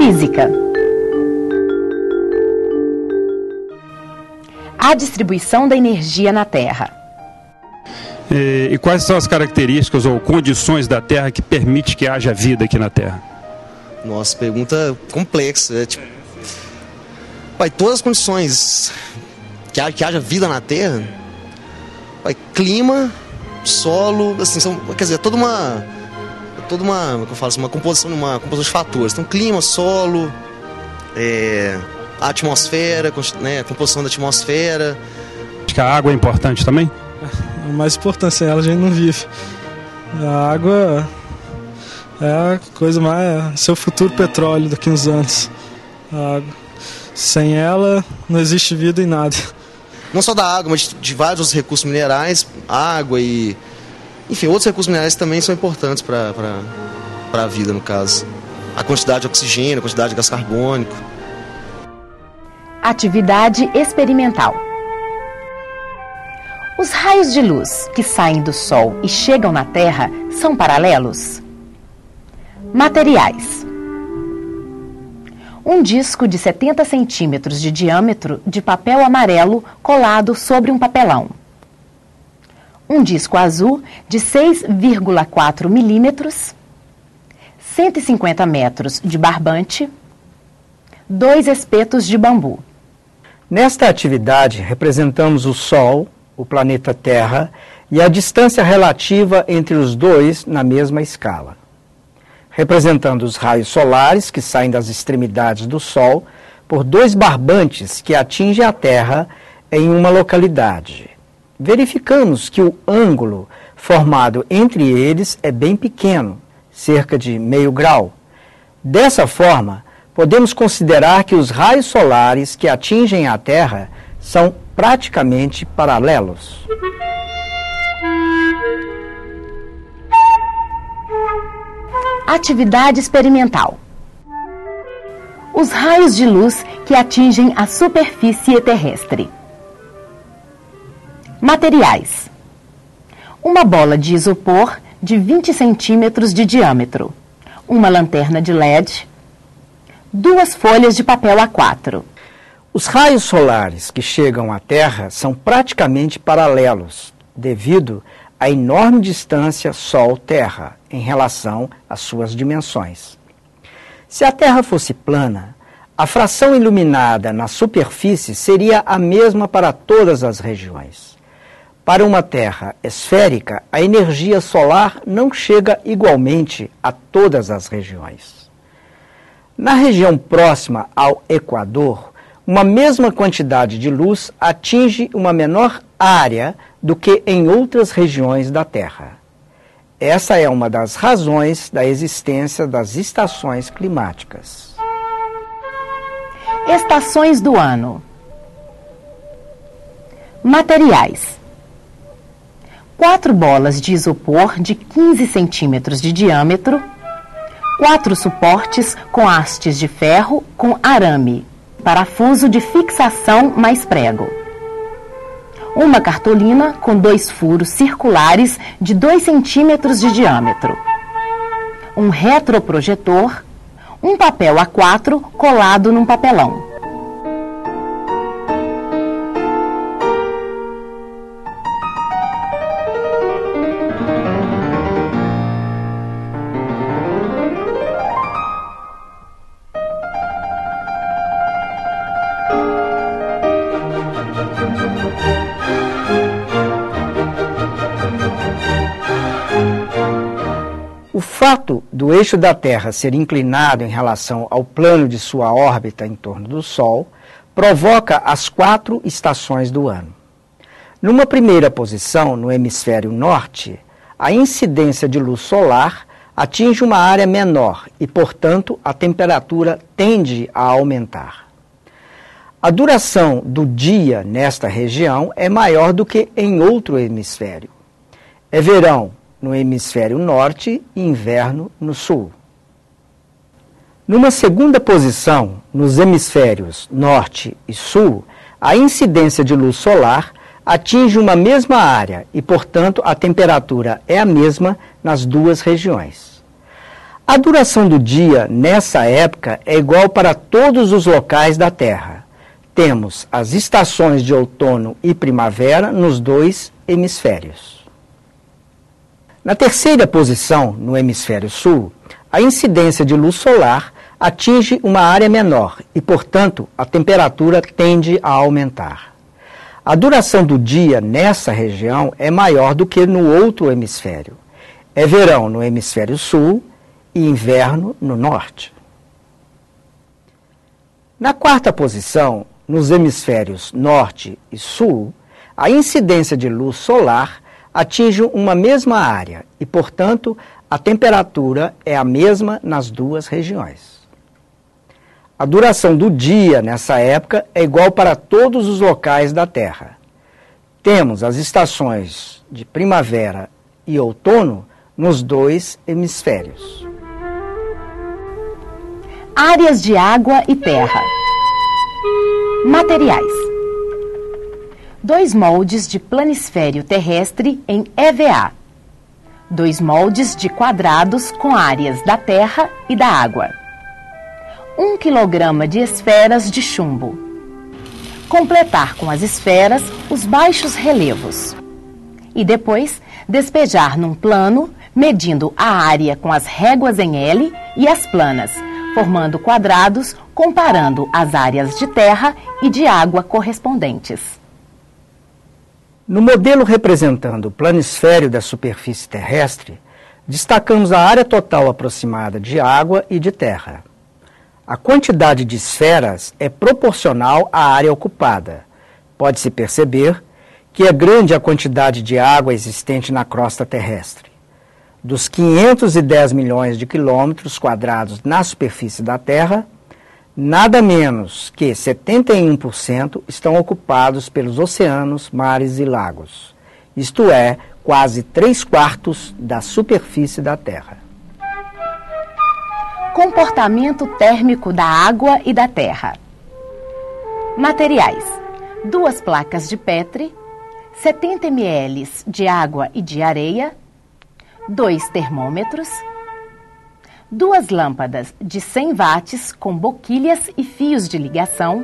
Física. A distribuição da energia na Terra. E quais são as características ou condições da Terra que permite que haja vida aqui na Terra? Nossa, pergunta complexa. Todas as condições que haja vida na Terra, clima, solo, assim, quer dizer, toda uma composição de fatores. Então, clima, solo, a atmosfera, né, a composição da atmosfera. Acho que a água é importante também? A mais importante, sem ela a gente não vive. A água é a coisa mais... seu futuro petróleo daqui a uns anos. A água. Sem ela não existe vida em nada. Não só da água, mas de vários outros recursos minerais, água e... enfim, outros recursos minerais também são importantes para a vida, no caso. A quantidade de oxigênio, a quantidade de gás carbônico. Atividade experimental. Os raios de luz que saem do Sol e chegam na Terra são paralelos? Materiais. Um disco de 70 centímetros de diâmetro de papel amarelo colado sobre um papelão. Um disco azul de 6,4 milímetros, 150 metros de barbante, 2 espetos de bambu. Nesta atividade, representamos o Sol, o planeta Terra, e a distância relativa entre os dois na mesma escala. Representando os raios solares que saem das extremidades do Sol por 2 barbantes que atingem a Terra em uma localidade. Verificamos que o ângulo formado entre eles é bem pequeno, cerca de meio grau. Dessa forma, podemos considerar que os raios solares que atingem a Terra são praticamente paralelos. Atividade experimental. Os raios de luz que atingem a superfície terrestre. Materiais. Uma bola de isopor de 20 centímetros de diâmetro, uma lanterna de LED, 2 folhas de papel A4. Os raios solares que chegam à Terra são praticamente paralelos, devido à enorme distância Sol-Terra em relação às suas dimensões. Se a Terra fosse plana, a fração iluminada na superfície seria a mesma para todas as regiões. Para uma Terra esférica, a energia solar não chega igualmente a todas as regiões. Na região próxima ao Equador, uma mesma quantidade de luz atinge uma menor área do que em outras regiões da Terra. Essa é uma das razões da existência das estações climáticas. Estações do ano. Materiais. 4 bolas de isopor de 15 centímetros de diâmetro, 4 suportes com hastes de ferro com arame, parafuso de fixação mais prego. Uma cartolina com 2 furos circulares de 2 centímetros de diâmetro. Um retroprojetor, um papel A4 colado num papelão. O fato do eixo da Terra ser inclinado em relação ao plano de sua órbita em torno do Sol provoca as 4 estações do ano. Numa primeira posição, no hemisfério norte, a incidência de luz solar atinge uma área menor e, portanto, a temperatura tende a aumentar. A duração do dia nesta região é maior do que em outro hemisfério. É verão no hemisfério norte e inverno no sul. Numa segunda posição, nos hemisférios norte e sul, a incidência de luz solar atinge uma mesma área e, portanto, a temperatura é a mesma nas duas regiões. A duração do dia nessa época é igual para todos os locais da Terra. Temos as estações de outono e primavera nos dois hemisférios. Na terceira posição, no hemisfério sul, a incidência de luz solar atinge uma área menor e, portanto, a temperatura tende a aumentar. A duração do dia nessa região é maior do que no outro hemisfério. É verão no hemisfério sul e inverno no norte. Na quarta posição, nos hemisférios norte e sul, a incidência de luz solar atinge uma mesma área e, portanto, a temperatura é a mesma nas duas regiões. A duração do dia nessa época é igual para todos os locais da Terra. Temos as estações de primavera e outono nos dois hemisférios. Áreas de água e terra. Materiais. 2 moldes de planisfério terrestre em EVA. 2 moldes de quadrados com áreas da terra e da água. 1 quilograma de esferas de chumbo. Completar com as esferas os baixos relevos. E depois despejar num plano, medindo a área com as réguas em L e as planas, formando quadrados, comparando as áreas de terra e de água correspondentes. No modelo representando o planisfério da superfície terrestre, destacamos a área total aproximada de água e de terra. A quantidade de esferas é proporcional à área ocupada. Pode-se perceber que é grande a quantidade de água existente na crosta terrestre. Dos 510 milhões de quilômetros quadrados na superfície da Terra, nada menos que 71% estão ocupados pelos oceanos, mares e lagos. Isto é, quase 3/4 da superfície da Terra. Comportamento térmico da água e da terra. Materiais: 2 placas de Petri, 70 ml de água e de areia, 2 termômetros, 2 lâmpadas de 100 watts com boquilhas e fios de ligação,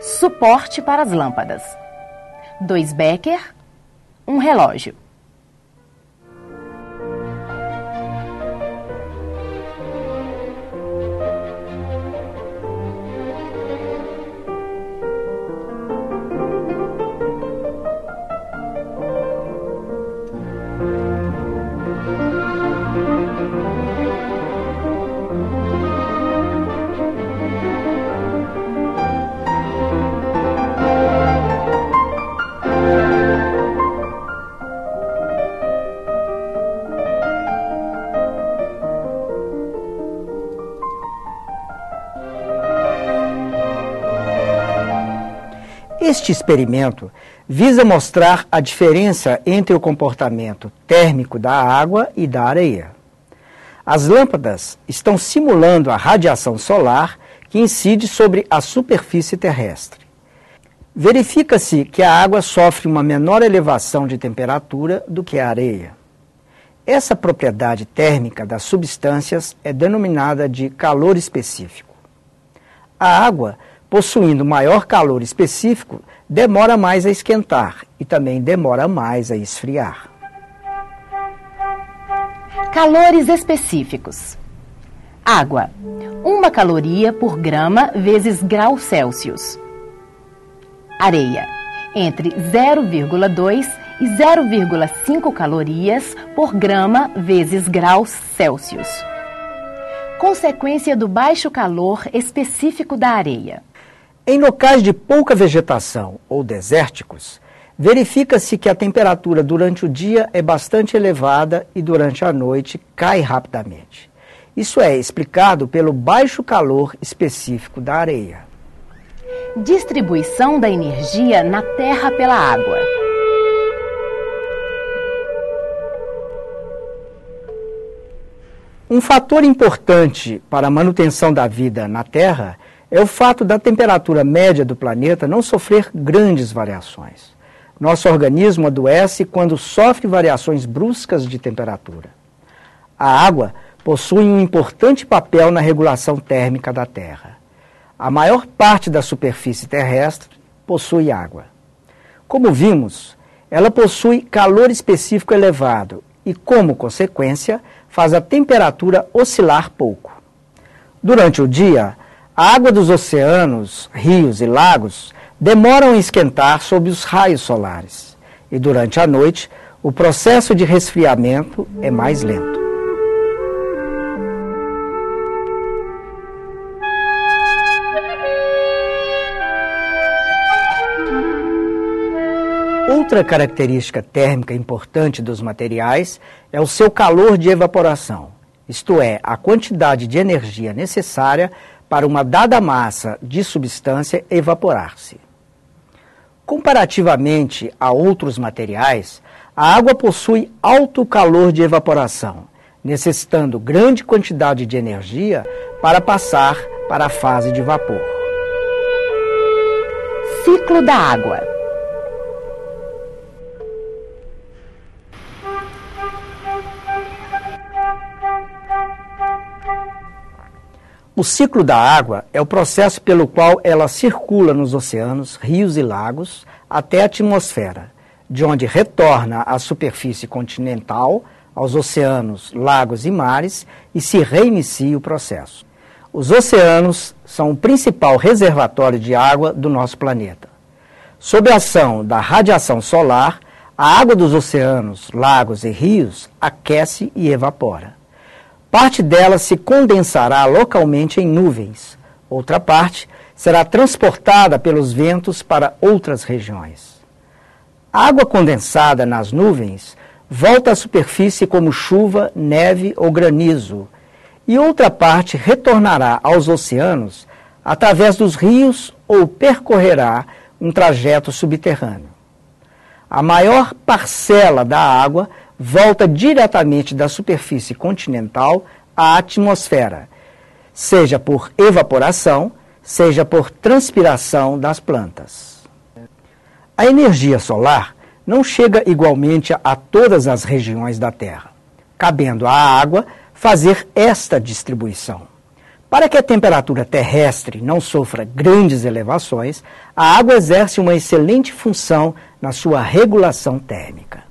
suporte para as lâmpadas, 2 Becker, um relógio. Este experimento visa mostrar a diferença entre o comportamento térmico da água e da areia. As lâmpadas estão simulando a radiação solar que incide sobre a superfície terrestre. Verifica-se que a água sofre uma menor elevação de temperatura do que a areia. Essa propriedade térmica das substâncias é denominada de calor específico. A água, possuindo maior calor específico, demora mais a esquentar e também demora mais a esfriar. Calores específicos. Água: 1 caloria por grama vezes grau Celsius. Areia: entre 0,2 e 0,5 calorias por grama vezes graus Celsius. Consequência do baixo calor específico da areia. Em locais de pouca vegetação ou desérticos, verifica-se que a temperatura durante o dia é bastante elevada e durante a noite cai rapidamente. Isso é explicado pelo baixo calor específico da areia. Distribuição da energia na Terra pela água. Um fator importante para a manutenção da vida na Terra é o fato da temperatura média do planeta não sofrer grandes variações. Nosso organismo adoece quando sofre variações bruscas de temperatura. A água possuem um importante papel na regulação térmica da Terra. A maior parte da superfície terrestre possui água. Como vimos, ela possui calor específico elevado e, como consequência, faz a temperatura oscilar pouco. Durante o dia, a água dos oceanos, rios e lagos demoram a esquentar sob os raios solares. E durante a noite, o processo de resfriamento é mais lento. Outra característica térmica importante dos materiais é o seu calor de evaporação, isto é, a quantidade de energia necessária para uma dada massa de substância evaporar-se. Comparativamente a outros materiais, a água possui alto calor de evaporação, necessitando grande quantidade de energia para passar para a fase de vapor. Ciclo da água. O ciclo da água é o processo pelo qual ela circula nos oceanos, rios e lagos até a atmosfera, de onde retorna à superfície continental, aos oceanos, lagos e mares e se reinicia o processo. Os oceanos são o principal reservatório de água do nosso planeta. Sob a ação da radiação solar, a água dos oceanos, lagos e rios aquece e evapora. Parte dela se condensará localmente em nuvens. Outra parte será transportada pelos ventos para outras regiões. A água condensada nas nuvens volta à superfície como chuva, neve ou granizo, e outra parte retornará aos oceanos através dos rios ou percorrerá um trajeto subterrâneo. A maior parcela da água volta diretamente da superfície continental à atmosfera, seja por evaporação, seja por transpiração das plantas. A energia solar não chega igualmente a todas as regiões da Terra, cabendo à água fazer esta distribuição. Para que a temperatura terrestre não sofra grandes elevações, a água exerce uma excelente função na sua regulação térmica.